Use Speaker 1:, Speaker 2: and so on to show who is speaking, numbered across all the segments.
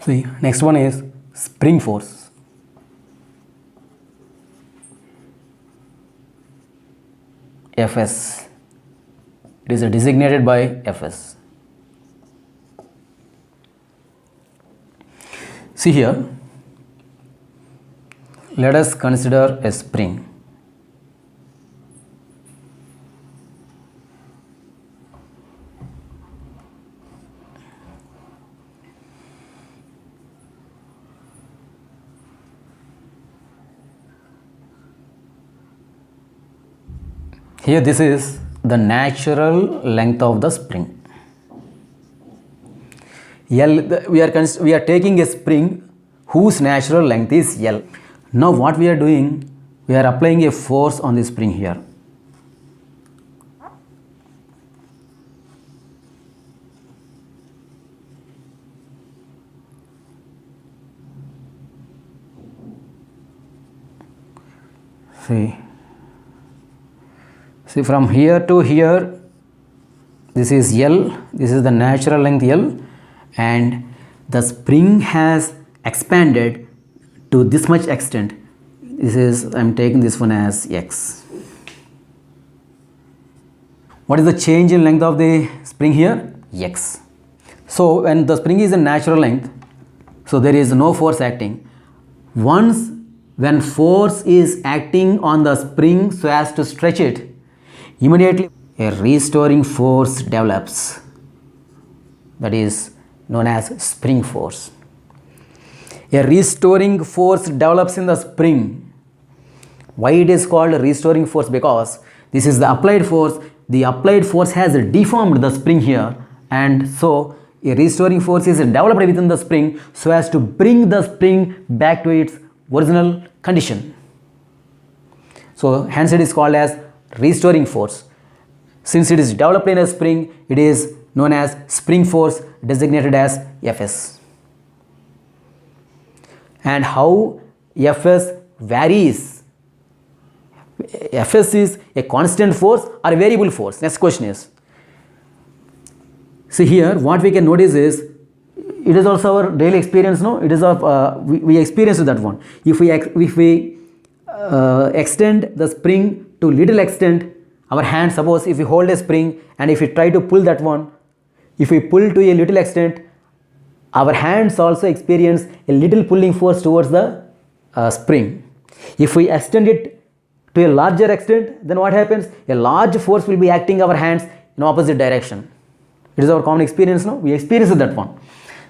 Speaker 1: See, next one is spring force. Fs. It is designated by Fs. See here, let us consider a spring. Here this is the natural length of the spring. L, we are taking a spring whose natural length is L. Now what we are doing, we are applying a force on the spring here. See from here to here, this is L, this is the natural length L, and the spring has expanded to this much extent. This is, I am taking this one as X. What is the change in length of the spring here? X. So when the spring is in natural length, so there is no force acting. Once when force is acting on the spring so as to stretch it, immediately a restoring force develops, that is known as spring force. A restoring force develops in the spring. Why it is called restoring force? Because this is the applied force. The applied force has deformed the spring here, and so a restoring force is developed within the spring so as to bring the spring back to its original condition. So hence it is called as restoring force. Since it is developed in a spring, it is known as spring force, designated as Fs. And how Fs varies? Fs is a constant force or a variable force? Next question is, see here what we can notice is, it is also our daily experience, no? It is of we experience that one. If we extend the spring to little extent, our hand, suppose if we hold a spring and if we try to pull that one, if we pull to a little extent, our hands also experience a little pulling force towards the spring. If we extend it to a larger extent, then what happens? A large force will be acting our hands in opposite direction. It is our common experience, no? We experience that one.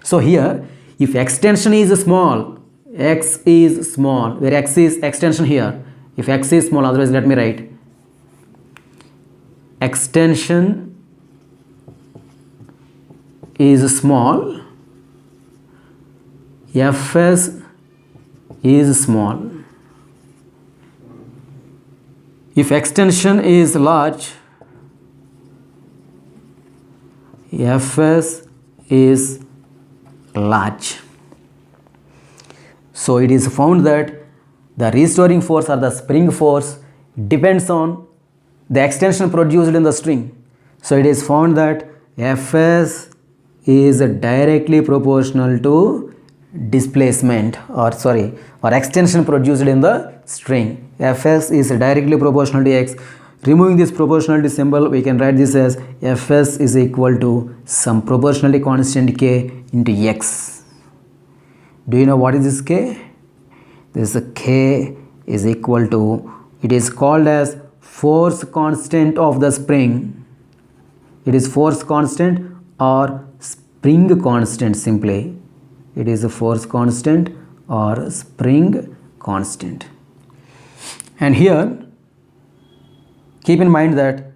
Speaker 1: So here, if extension is small, x is small, where x is extension here. If x is small, otherwise let me write extension is small, Fs is small. If extension is large, Fs is large. So it is found that the restoring force or the spring force depends on the extension produced in the string. So it is found that Fs is directly proportional to displacement or extension produced in the string. Fs is directly proportional to x. Removing this proportionality symbol, we can write this as Fs is equal to some proportionality constant k into x. Do you know what is this k? This k is equal to, it is called as force constant of the spring. It is force constant or spring constant simply. It is a force constant or spring constant. And here keep in mind that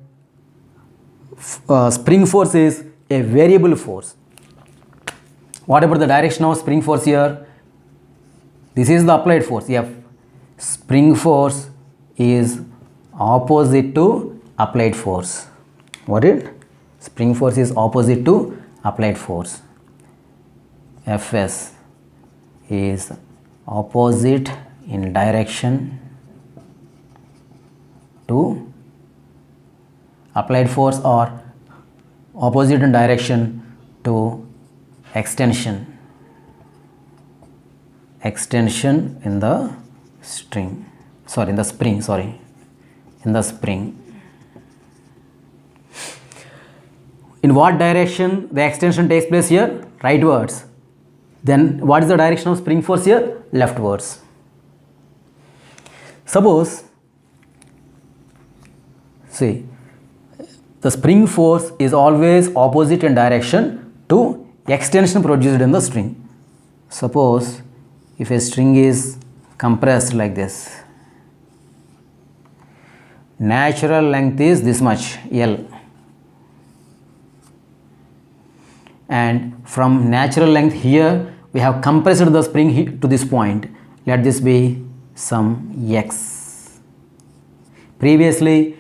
Speaker 1: spring force is a variable force. What about the direction of spring force here? This is the applied force F. Spring force is opposite to applied force. What it? Spring force is opposite to applied force. Fs is opposite in direction to applied force or opposite in direction to extension. extension in the string, sorry, in the spring, sorry, in the spring. In what direction the extension takes place here? Rightwards. Then what is the direction of spring force here? Leftwards. Suppose, see, the spring force is always opposite in direction to extension produced in the string. Suppose if a string is compressed like this, natural length is this much, L, and from natural length here we have compressed the spring to this point. Let this be some x. Previously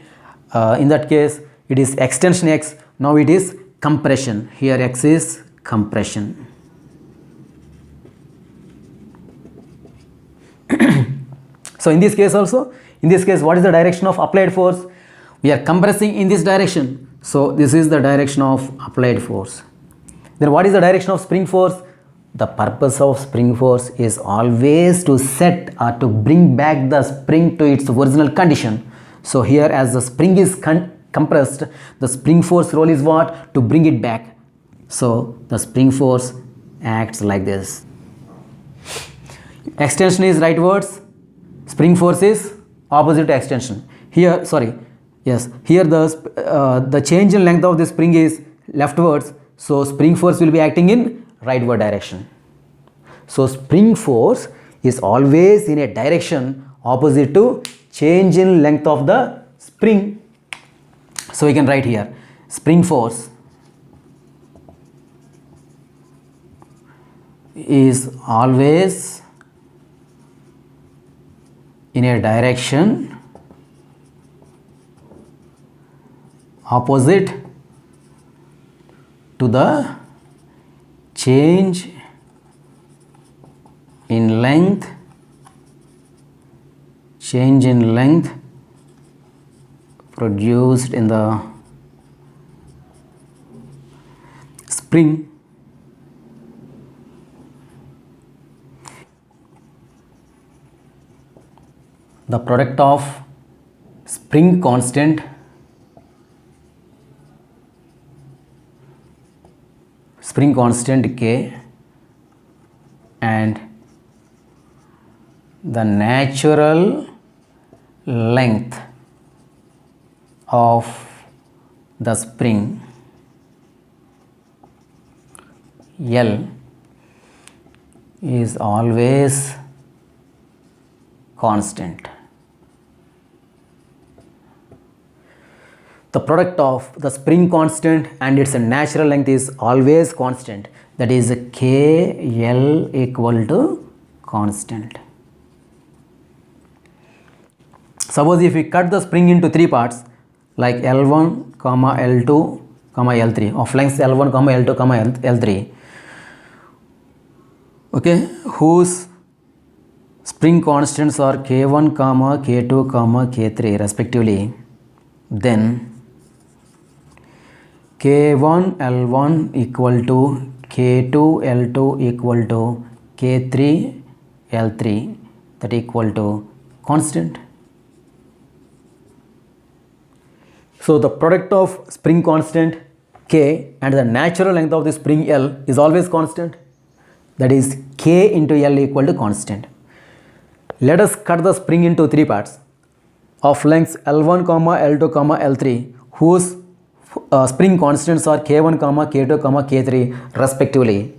Speaker 1: in that case it is extension x, now it is compression. Here x is compression. So in this case also, in this case what is the direction of applied force? We are compressing in this direction, so this is the direction of applied force. Then what is the direction of spring force? The purpose of spring force is always to set or to bring back the spring to its original condition. So here as the spring is compressed, the spring force role is what? To bring it back. So the spring force acts like this. Extension is rightwards, spring force is opposite to extension. Here, sorry, yes, here the change in length of the spring is leftwards, so spring force will be acting in rightward direction. So spring force is always in a direction opposite to change in length of the spring. So we can write here spring force is always in a direction opposite to the change in length produced in the spring. The product of spring constant K and the natural length of the spring L is always constant. The product of the spring constant and its natural length is always constant, that is KL equal to constant. Suppose if we cut the spring into three parts like L1, L2, L3 of lengths L1, L2, L3, okay, whose spring constants are K1, K2, K3 respectively, then K1 L1 equal to K2 L2 equal to K3 L3, that equal to constant. So the product of spring constant K and the natural length of the spring L is always constant, that is K into L equal to constant. Let us cut the spring into three parts of lengths L1, L2, L3 whose spring constants are K1, K2, K3 respectively.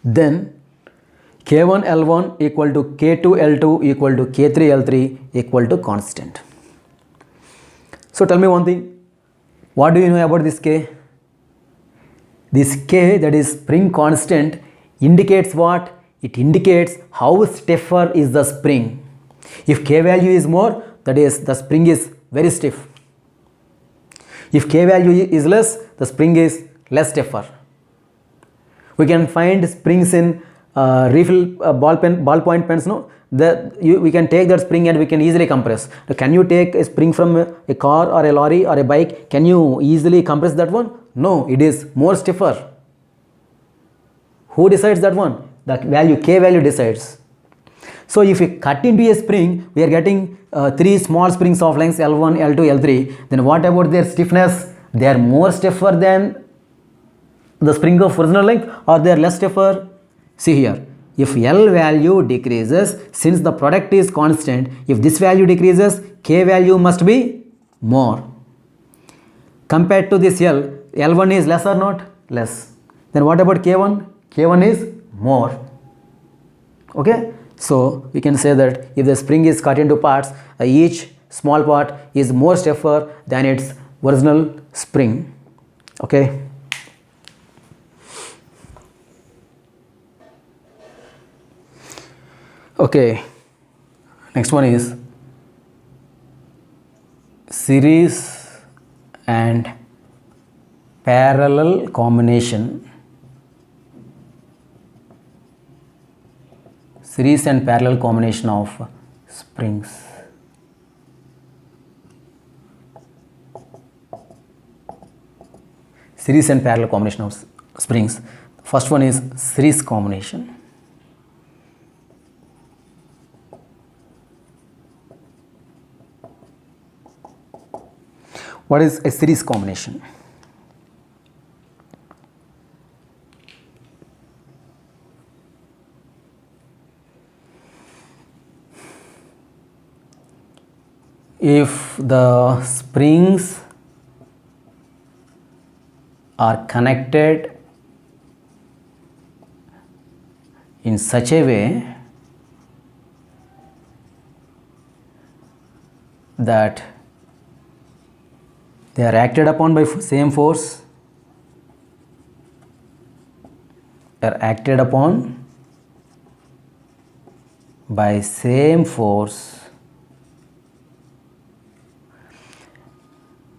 Speaker 1: Then K1 L1 equal to K2 L2 equal to K3 L3 equal to constant. So tell me one thing, what do you know about this K? This K, that is spring constant, indicates what? It indicates how stiffer is the spring. If K value is more, that is the spring is very stiff. If K value is less, the spring is less stiffer. We can find springs in refill ballpoint pens, no? We can take that spring and we can easily compress. Now, can you take a spring from a car or a lorry or a bike? Can you easily compress that one? No, it is more stiffer. Who decides that one? That value, K value decides. So if we cut into a spring, we are getting 3 small springs of lengths L1, L2, L3. Then what about their stiffness? They are more stiffer than the spring of original length, or they are less stiffer? See here, if L value decreases, since the product is constant, if this value decreases, K value must be more. Compared to this L, L1 is less or not? Less. Then what about K1? K1 is more. Okay? So we can say that if the spring is cut into parts, each small part is more stiffer than its original spring. Okay? Okay, next one is series and parallel combination. Series and parallel combination of springs. Series and parallel combination of springs. First one is series combination. What is a series combination? If the springs are connected in such a way that they are acted upon by same force, are acted upon by same force,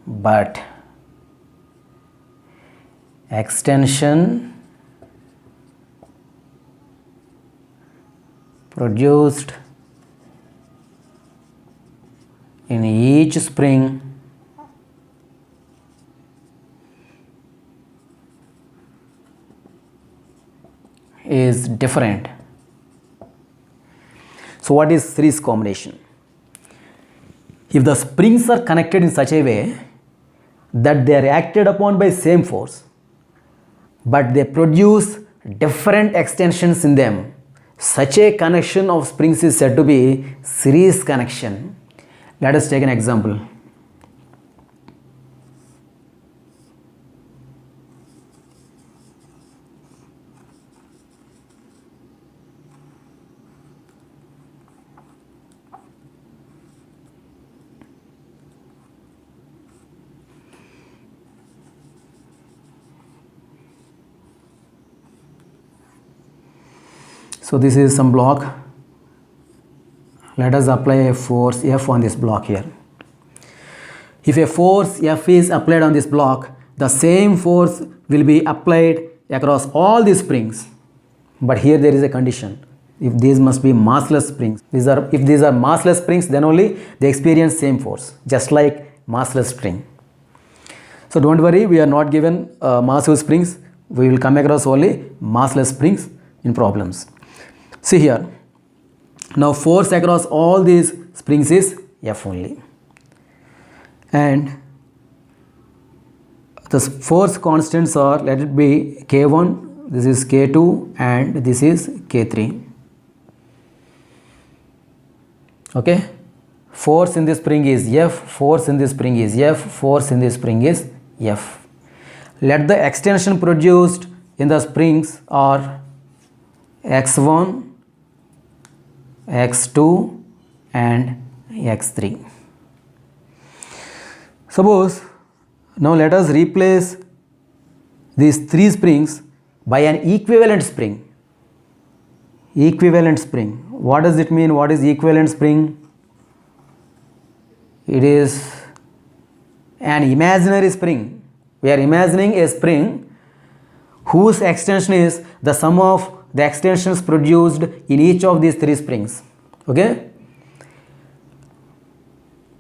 Speaker 1: but extension produced in each spring is different. So what is series combination? If the springs are connected in such a way that they are acted upon by same force, but they produce different extensions in them, such a connection of springs is said to be series connection. Let us take an example. So this is some block. Let us apply a force F on this block here. If a force F is applied on this block, the same force will be applied across all these springs. But here there is a condition. If these must be massless springs. If these are massless springs, then only they experience same force, just like massless spring. So don't worry, we are not given massive springs. We will come across only massless springs in problems. See here, now force across all these springs is F only, and the force constants are, let it be K1, this is K2, and this is K3. Okay, force in this spring is F, force in this spring is F, force in this spring is F. Let the extension produced in the springs are X1, X2 and X3. Suppose now let us replace these three springs by an equivalent spring. Equivalent spring. What does it mean? What is equivalent spring? It is an imaginary spring. We are imagining a spring whose extension is the sum of the extensions produced in each of these three springs. Okay.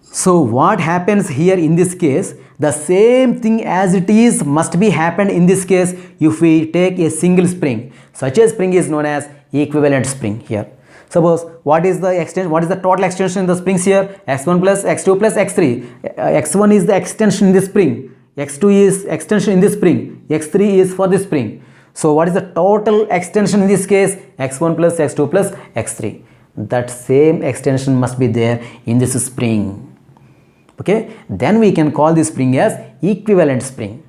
Speaker 1: So what happens here in this case, the same thing as it is must be happened in this case if we take a single spring. Such a spring is known as equivalent spring here. Suppose what is the extension, what is the total extension in the springs here? X1 plus X2 plus X3. X1 is the extension in this spring, X2 is extension in this spring, X3 is for this spring. So what is the total extension in this case? X1 plus X2 plus X3. That same extension must be there in this spring. Okay, then we can call this spring as equivalent spring.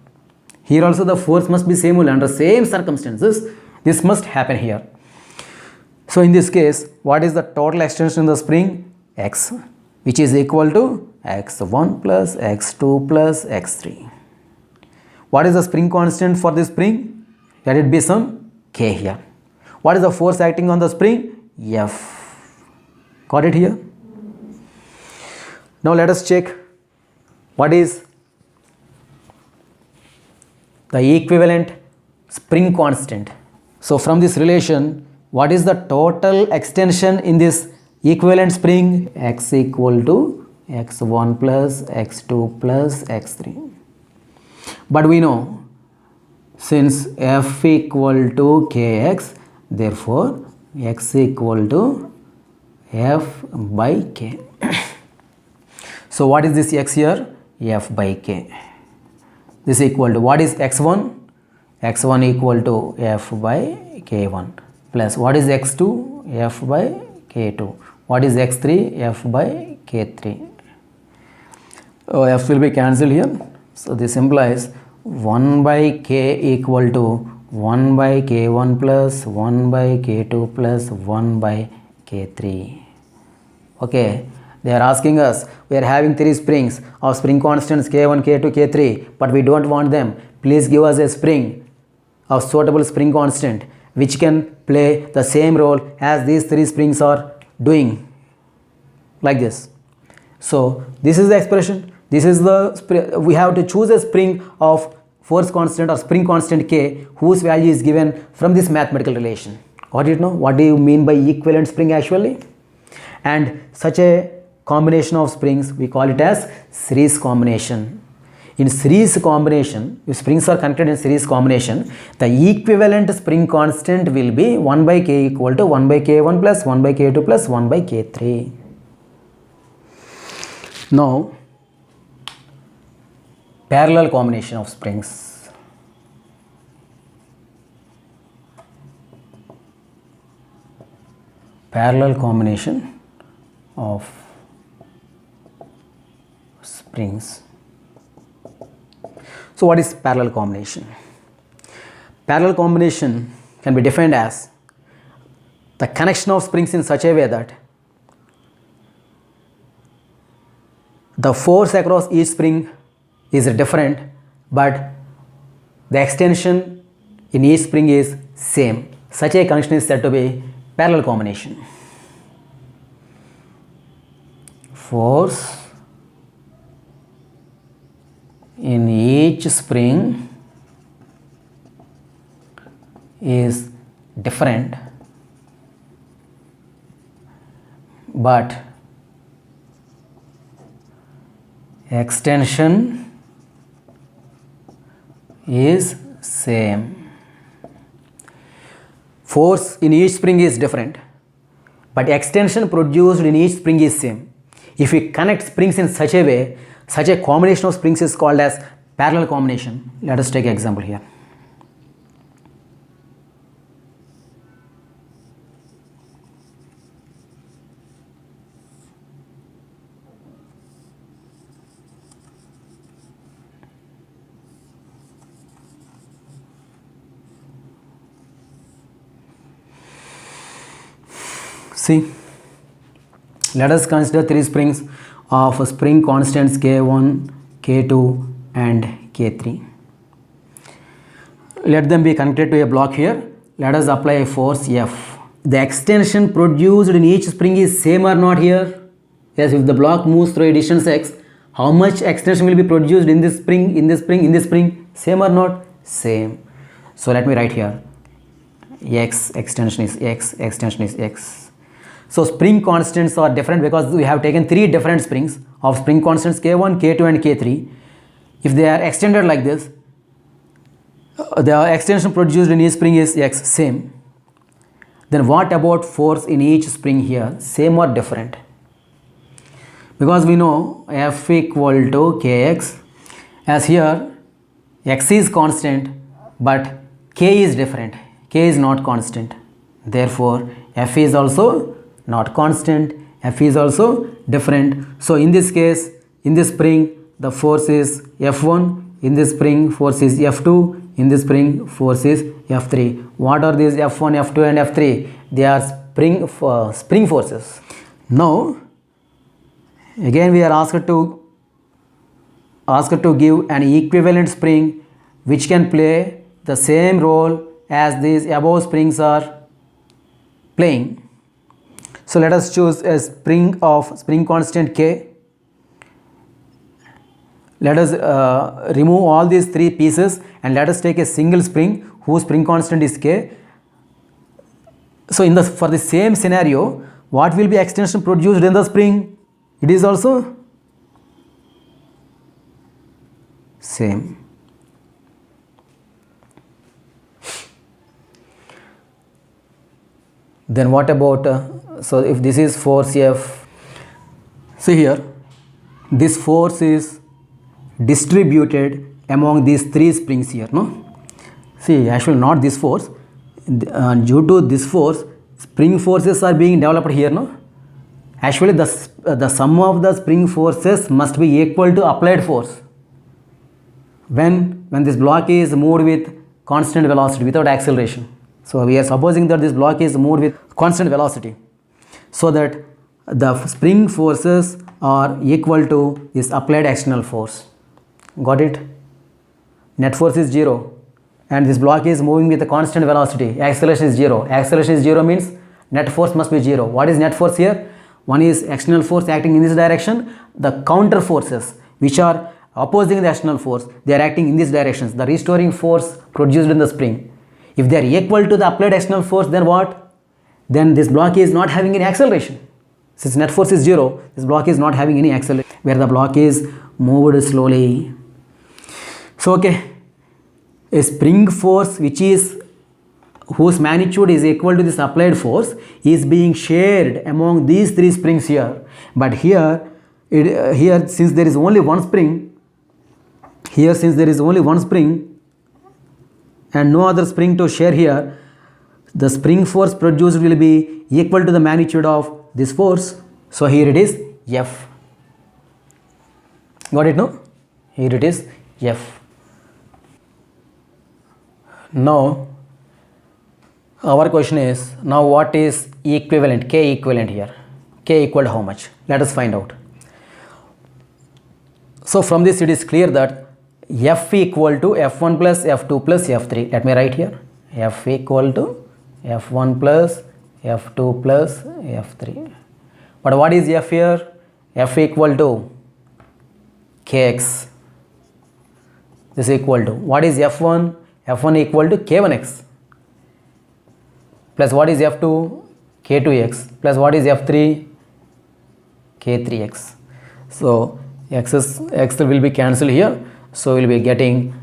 Speaker 1: Here also the force must be same under same circumstances. This must happen here. So in this case, what is the total extension in the spring? X, which is equal to X1 plus X2 plus X3. What is the spring constant for this spring? Let it be some K here. What is the force acting on the spring? F. Got it here? Now let us check what is the equivalent spring constant. So from this relation, what is the total extension in this equivalent spring? X equal to X1 plus X2 plus X3. But we know, since F equal to Kx, therefore X equal to F by K. So what is this X here? F by K. This equal to, what is X1? X1 equal to F by K1 plus what is X2? F by K2. What is X3? F by K3. Oh, F will be cancelled here. So this implies 1 by K equal to 1 by K1 plus 1 by K2 plus 1 by K3. Okay. They are asking us, we are having 3 springs of spring constants K1, K2, K3, but we don't want them. Please give us a spring of suitable spring constant which can play the same role as these 3 springs are doing, like this. So this is the expression. This is the, we have to choose a spring of force constant or spring constant K whose value is given from this mathematical relation. Got it now? What do you mean by equivalent spring actually? And such a combination of springs, we call it as series combination. In series combination, if springs are connected in series combination, the equivalent spring constant will be 1 by K equal to 1 by K1 plus 1 by K2 plus 1 by K3. Now, parallel combination of springs. Parallel combination of springs. So what is parallel combination? Parallel combination can be defined as the connection of springs in such a way that the force across each spring is different, but the extension in each spring is same. Such a connection is said to be parallel combination. Force in each spring is different, but extension is same. Force in each spring is different, but extension produced in each spring is same. If we connect springs in such a way, such a combination of springs is called as parallel combination. Let us take an example here. See, let us consider 3 springs of spring constants K1, K2 and K3. Let them be connected to a block here. Let us apply a force F. The extension produced in each spring is same or not here? Yes, if the block moves through a distance x, how much extension will be produced in this spring, in this spring, in this spring? Same or not? Same. So let me write here. X extension is X, extension is X. So spring constants are different because we have taken 3 different springs of spring constants K1, K2 and K3. If they are extended like this, the extension produced in each spring is X, same. Then what about force in each spring here? Same or different? Because we know F equal to Kx, as here x is constant but k is different, k is not constant, therefore F is also not constant, F is also different. So in this case, in this spring the force is F1, in this spring force is F2, in this spring force is F3. What are these F1, F2 and F3? They are spring forces. Now again we are asked to give an equivalent spring which can play the same role as these above springs are playing. So let us choose a spring of spring constant K. Let us remove all these three pieces and let us take a single spring whose spring constant is K. So for the same scenario, what will be extension produced in the spring? It is also same. Then what about, so if this is force F, see here, this force is distributed among these three springs here, no? See, actually not this force, due to this force, spring forces are being developed here, no? Actually the sum of the spring forces must be equal to applied force when this block is moved with constant velocity without acceleration. So we are supposing that this block is moved with constant velocity, so that the spring forces are equal to this applied external force. Got it? Net force is 0 and this block is moving with a constant velocity. Acceleration is 0. Acceleration is 0 means net force must be 0. What is net force here? One is external force acting in this direction. The counter forces which are opposing the external force, they are acting in these directions. The restoring force produced in the spring, if they are equal to the applied external force, then what? Then this block is not having any acceleration. Since net force is 0, this block is not having any acceleration, where the block is moved slowly. So okay, a spring force whose magnitude is equal to this applied force is being shared among these three springs here. But here since there is only one spring, and no other spring to share here, the spring force produced will be equal to the magnitude of this force. So here it is F. Got it, no? Here it is F. Now our question is, now what is equivalent, K equivalent here? K equal to how much? Let us find out. So from this it is clear that F equal to F1 plus F2 plus F3. Let me write here. F equal to F1 plus F2 plus F3. But what is F here? F equal to Kx. This is equal to, what is F1? F1 equal to K1x. Plus what is F2? K2x. Plus what is F3? K3x. So x will be cancelled here. So we will be getting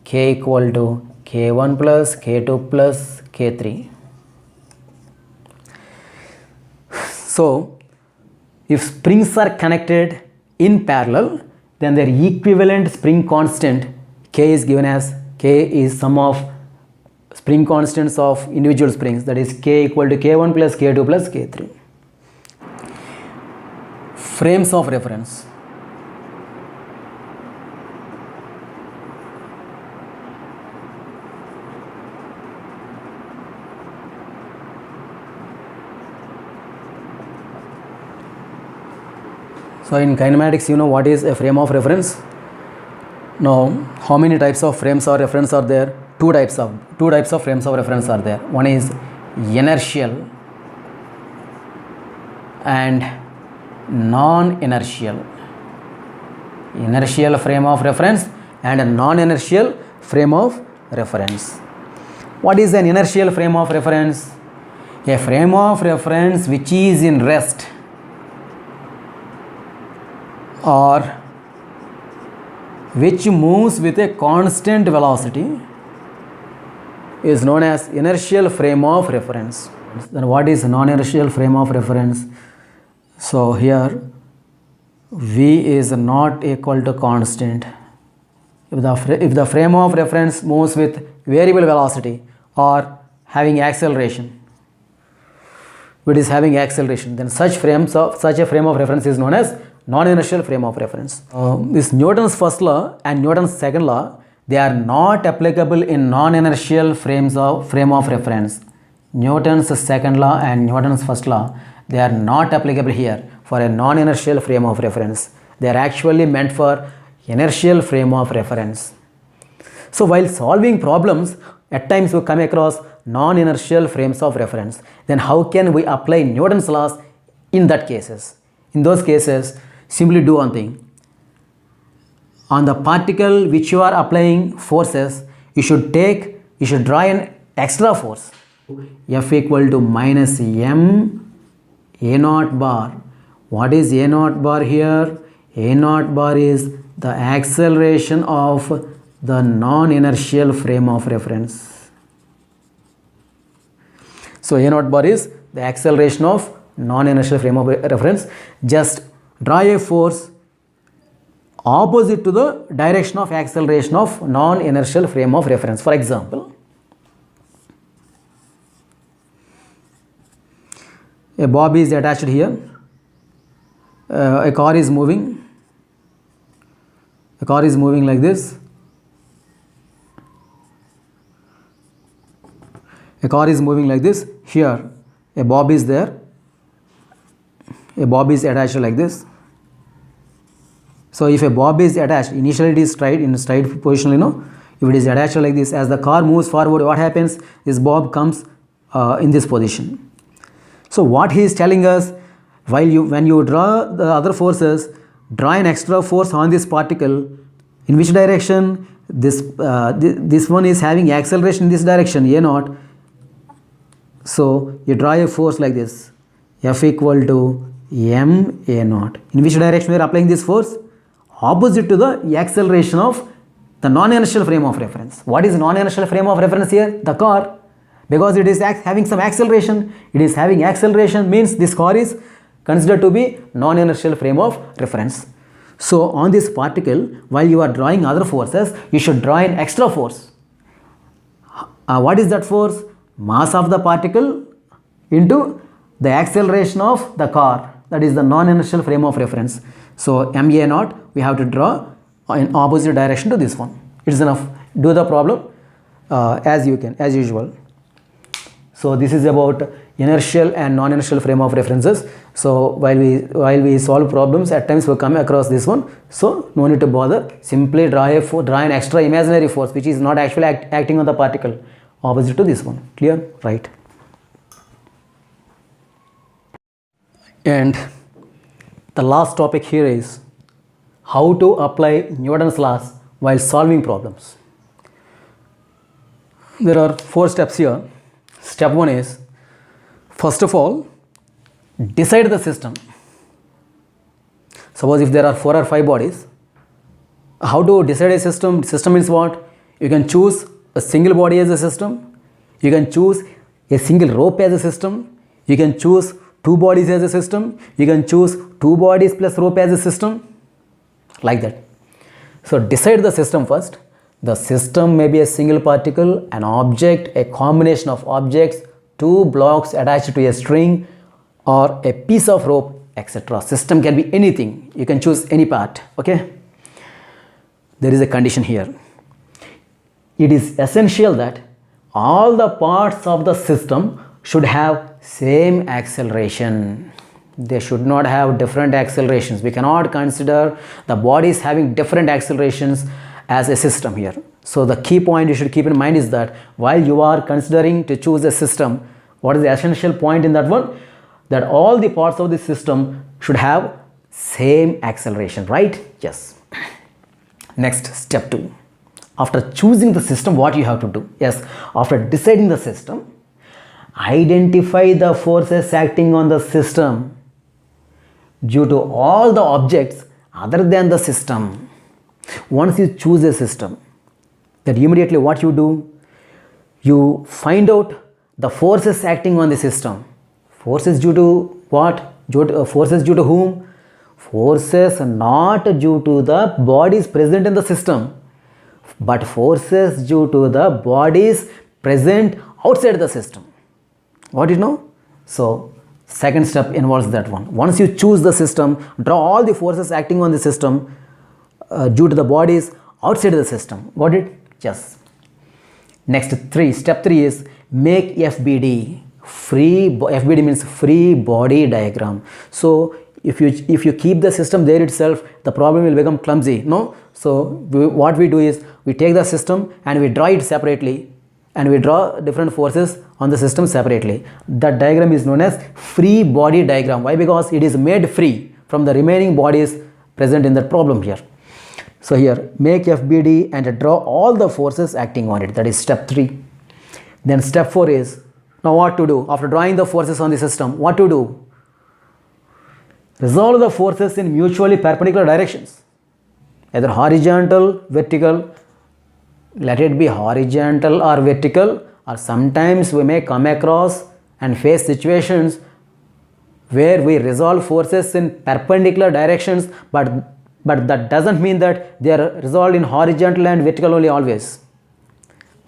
Speaker 1: K equal to K1 plus K2 plus K3. So if springs are connected in parallel, then their equivalent spring constant K is given as, K is sum of spring constants of individual springs, that is K equal to K1 plus K2 plus K3. Frames of reference. So in kinematics, you know what is a frame of reference. Now, how many types of frames of reference are there? Two types of frames of reference are there. One is inertial and non-inertial. Inertial frame of reference and a non-inertial frame of reference. What is an inertial frame of reference? A frame of reference which is in rest or which moves with a constant velocity is known as inertial frame of reference. Then what is non-inertial frame of reference? So here V is not equal to constant. If the frame of reference moves with variable velocity or having acceleration, if it is having acceleration, then such a frame of reference is known as non-inertial frame of reference. This Newton's first law and Newton's second law, they are not applicable in non-inertial frame of reference. Newton's second law and Newton's first law, they are not applicable here for a non-inertial frame of reference. They are actually meant for inertial frame of reference. So while solving problems, at times we come across non-inertial frames of reference. Then how can we apply Newton's laws in that cases? In those cases, simply do one thing. On the particle which you are applying forces, you should draw an extra force. F equal to minus m a naught bar. What is a naught bar here? A naught bar is the acceleration of the non-inertial frame of reference. So a naught bar is the acceleration of non-inertial frame of reference. Just draw a force opposite to the direction of acceleration of non-inertial frame of reference. For example, a bob is attached here, a car is moving like this, a car is moving like this. Here a bob is there, a bob is attached like this. So if a bob is attached, initially it is straight, in straight position, if it is attached like this, as the car moves forward, what happens? This bob comes in this position. So what he is telling us, when you draw the other forces, draw an extra force on this particle. In which direction? This one is having acceleration in this direction, a naught. So you draw a force like this, F equal to m a naught. In which direction we are applying this force? Opposite to the acceleration of the non-inertial frame of reference. What is non-inertial frame of reference here? The car. Because it is having some acceleration. It is having acceleration means this car is considered to be non-inertial frame of reference. So on this particle, while you are drawing other forces, you should draw an extra force. What is that force? Mass of the particle into the acceleration of the car. That is the non-inertial frame of reference. So ma naught, we have to draw in opposite direction to this one. It is enough. Do the problem as you can, as usual. So this is about inertial and non-inertial frame of references. So while we solve problems, at times we come across this one. So no need to bother. Simply draw an extra imaginary force which is not actually acting on the particle, opposite to this one. Clear? Right. And the last topic here is how to apply Newton's laws while solving problems. There are 4 steps here. Step 1 is, first of all, decide the system. Suppose if there are 4 or 5 bodies, how to decide a system? System means what? You can choose a single body as a system. You can choose a single rope as a system. You can choose 2 bodies as a system. You can choose 2 bodies plus rope as a system. Like that. So decide the system first. The system may be a single particle, an object, a combination of objects, 2 blocks attached to a string, or a piece of rope, etc. System can be anything. You can choose any part. Okay. There is a condition here. It is essential that all the parts of the system should have same acceleration. They should not have different accelerations. We cannot consider the bodies having different accelerations as a system here. So the key point you should keep in mind is that while you are considering to choose a system, what is the essential point in that one? That all the parts of the system should have same acceleration, right? Yes. Next, step 2. After choosing the system, what you have to do? Yes, after deciding the system, identify the forces acting on the system due to all the objects other than the system. Once you choose a system, then immediately what you do? You find out the forces acting on the system. Forces due to what? Forces due to whom? Forces not due to the bodies present in the system, but forces due to the bodies present outside the system. What you know? So second step involves that one. Once you choose the system, draw all the forces acting on the system due to the bodies outside the system. Got it? Yes. Next step 3 is make FBD. FBD means free body diagram. So if you keep the system there itself, the problem will become clumsy. No? So what we do is we take the system and we draw it separately, and we draw different forces on the system separately. That diagram is known as free body diagram. Why? Because it is made free from the remaining bodies present in that problem here. So here, make FBD and draw all the forces acting on it. That is step 3. Then step 4 is, now what to do? After drawing the forces on the system, what to do? Resolve the forces in mutually perpendicular directions, either horizontal, vertical. Let it be horizontal or vertical, or sometimes we may come across and face situations where we resolve forces in perpendicular directions, but that doesn't mean that they are resolved in horizontal and vertical only always.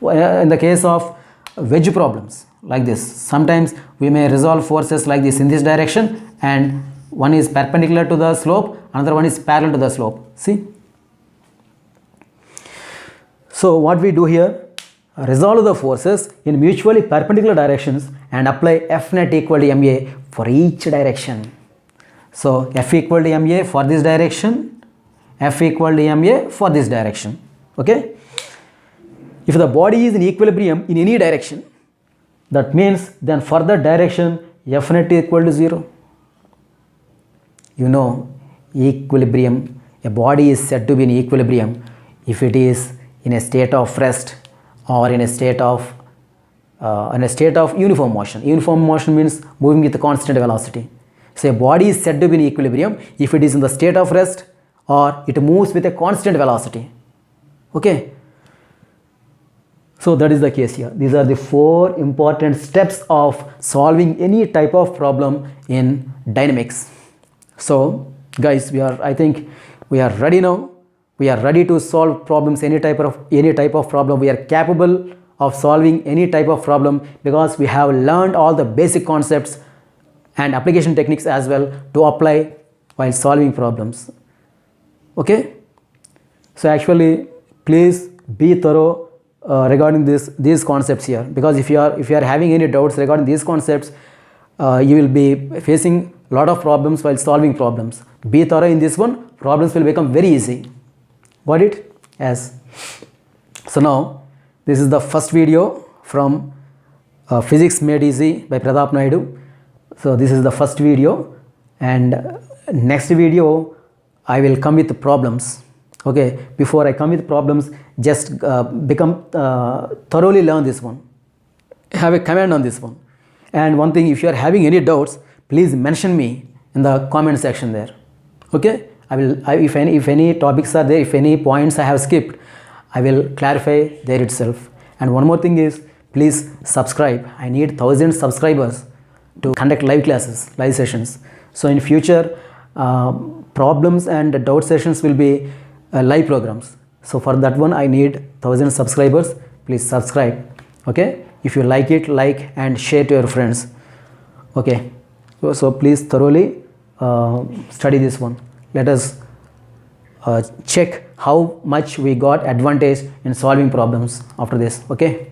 Speaker 1: In the case of wedge problems like this, sometimes we may resolve forces like this in this direction, and one is perpendicular to the slope, another one is parallel to the slope. See? So what we do here, resolve the forces in mutually perpendicular directions and apply F net equal to ma for each direction. So F equal to ma for this direction, F equal to ma for this direction. Okay? If the body is in equilibrium in any direction, that means then for that direction F net equal to 0. You know, equilibrium, a body is said to be in equilibrium if it is in a state of rest or in a state of uniform motion. Uniform motion means moving with a constant velocity. So a body is said to be in equilibrium if it is in the state of rest or it moves with a constant velocity. Okay? So that is the case here. These are the 4 important steps of solving any type of problem in dynamics. So guys, I think we are ready now. We are ready to solve problems, any type of problem. We are capable of solving any type of problem because we have learned all the basic concepts and application techniques as well to apply while solving problems. Okay? So actually, please be thorough regarding these concepts here, because if you are having any doubts regarding these concepts, you will be facing a lot of problems while solving problems. Be thorough in this one, problems will become very easy. Got it? Yes. So now, this is the first video from Physics Made Easy by Pratap Naidu. So this is the first video, and next video I will come with problems. Okay, before I come with problems, just thoroughly learn this one. Have a comment on this one. And one thing, if you are having any doubts, please mention me in the comment section there. Okay, if any topics are there, if any points I have skipped, I will clarify there itself. And one more thing is, please subscribe. I need 1,000 subscribers to conduct live classes, live sessions. So in future, problems and doubt sessions will be live programs. So for that one, I need 1,000 subscribers. Please subscribe. Okay, if you like it, like and share to your friends. Okay, so please thoroughly study this one. Let us check how much we got advantage in solving problems after this. Okay.